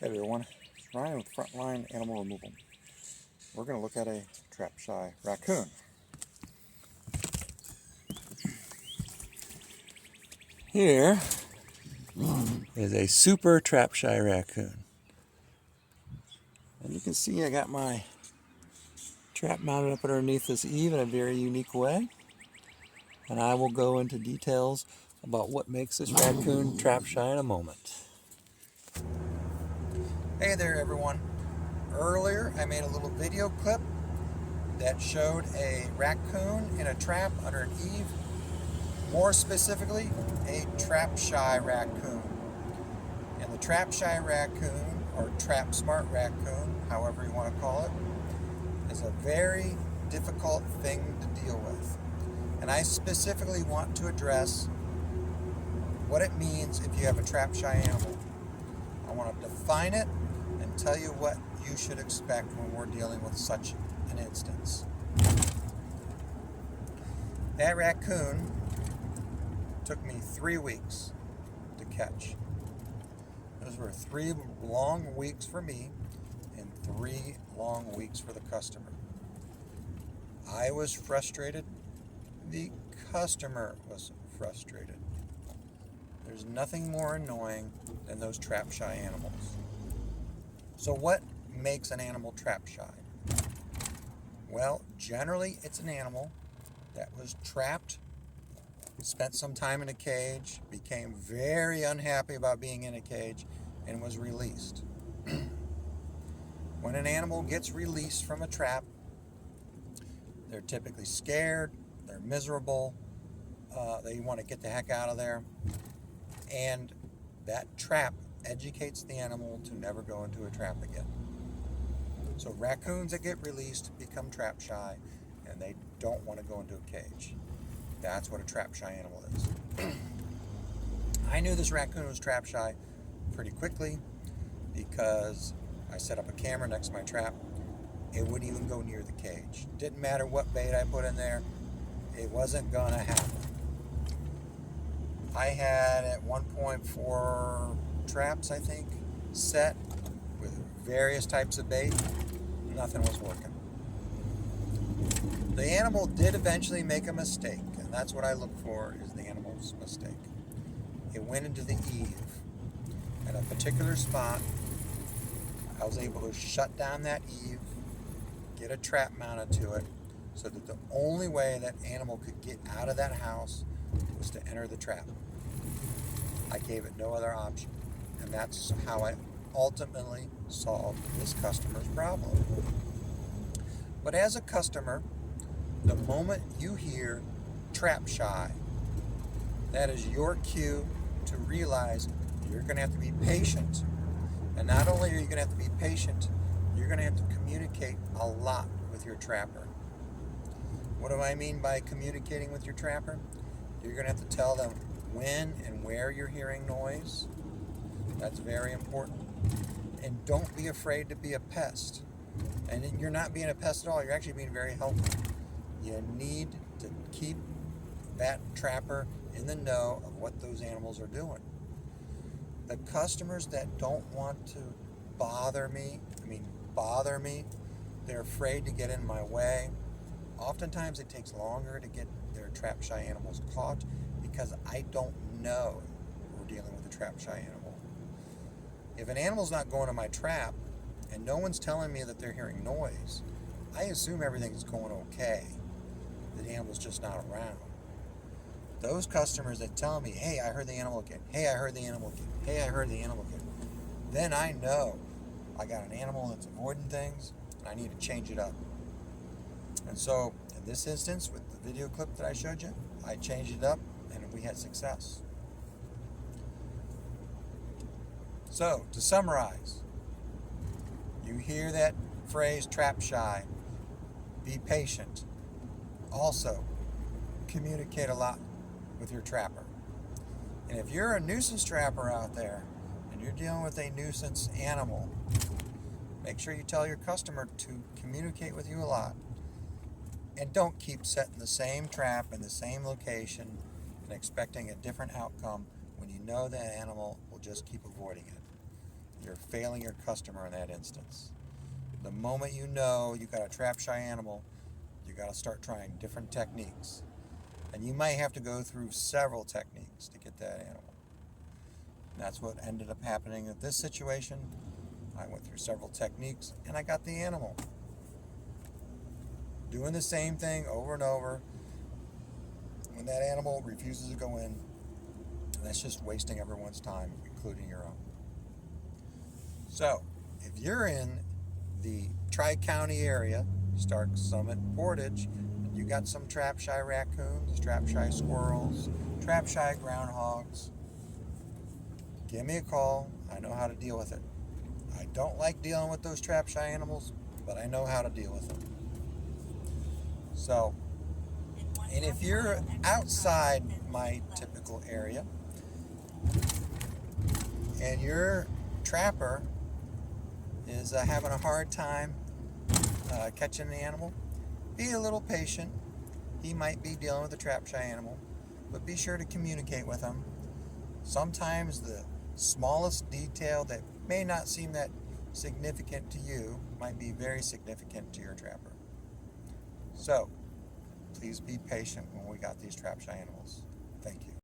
Hey everyone, it's Ryan with Frontline Animal Removal. We're going to look at a trap shy raccoon. Here is a super trap shy raccoon. And you can see I got my trap mounted up underneath this eave in a very unique way. And I will go into details about what makes this raccoon trap shy in a moment. Hey there everyone. Earlier I made a little video clip that showed a raccoon in a trap under an eave. More specifically, a trap shy raccoon. And the trap shy raccoon, or trap smart raccoon, however you want to call it, is a very difficult thing to deal with. And I specifically want to address what it means if you have a trap shy animal. I want to define it and tell you what you should expect when we're dealing with such an instance. That raccoon took me 3 weeks to catch. Those were 3 long weeks for me and 3 long weeks for the customer. I was frustrated. The customer was frustrated. There's nothing more annoying than those trap shy animals. So what makes an animal trap shy? Well, generally it's an animal that was trapped, spent some time in a cage, became very unhappy about being in a cage, and was released. When an animal gets released from a trap, they're typically scared, they're miserable, they want to get the heck out of there, and that trap educates the animal to never go into a trap again. So raccoons that get released become trap shy, and they don't want to go into a cage. That's what a trap shy animal is. I knew this raccoon was trap shy pretty quickly because I set up a camera next to my trap. It wouldn't even go near the cage. Didn't matter what bait I put in there, it wasn't gonna happen. I had at one point 4 traps, I think, set with various types of bait. Nothing was working. The animal did eventually make a mistake, and that's what I look for, is the animal's mistake. It went into the eave. At a particular spot, I was able to shut down that eave, get a trap mounted to it, so that the only way that animal could get out of that house was to enter the trap. I gave it no other option, and that's how I ultimately solved this customer's problem. But as a customer, the moment you hear trap shy, that is your cue to realize you're going to have to be patient. And not only are you going to have to be patient, you're going to have to communicate a lot with your trapper. What do I mean by communicating with your trapper? You're going to have to tell them when and where you're hearing noise. That's very important. And don't be afraid to be a pest. And you're not being a pest at all, you're actually being very helpful. You need to keep that trapper in the know of what those animals are doing. The customers that don't want to bother me, they're afraid to get in my way. Oftentimes it takes longer to get their trap shy animals caught because I don't know we're dealing with a trap shy animal. If an animal's not going to my trap and no one's telling me that they're hearing noise, I assume everything's going okay. The animal's just not around. Those customers that tell me, hey, I heard the animal again, hey, I heard the animal again, hey, I heard the animal again, then I know I got an animal that's avoiding things and I need to change it up. And so in this instance, with the video clip that I showed you, I changed it up and we had success. So to summarize, you hear that phrase, trap shy, be patient. Also, communicate a lot with your trapper. And if you're a nuisance trapper out there and you're dealing with a nuisance animal, make sure you tell your customer to communicate with you a lot. And don't keep setting the same trap in the same location and expecting a different outcome when you know that animal will just keep avoiding it. you're failing your customer in that instance. The moment you know you got a trap shy animal, you got to start trying different techniques. And you might have to go through several techniques to get that animal. And that's what ended up happening in this situation. I went through several techniques and I got the animal. Doing the same thing over and over. When that animal refuses to go in, that's just wasting everyone's time, including your own. So, if you're in the Tri-County area, Stark, Summit, Portage, and you got some trap shy raccoons, trap shy squirrels, trap shy groundhogs, give me a call. I know how to deal with it. I don't like dealing with those trap shy animals, but I know how to deal with them. So, and if you're outside my typical area and your trapper is having a hard time catching the animal, be a little patient. He might be dealing with a trap shy animal, but be sure to communicate with him. Sometimes the smallest detail that may not seem that significant to you might be very significant to your trapper. So, please be patient when we got these trap shy animals. Thank you.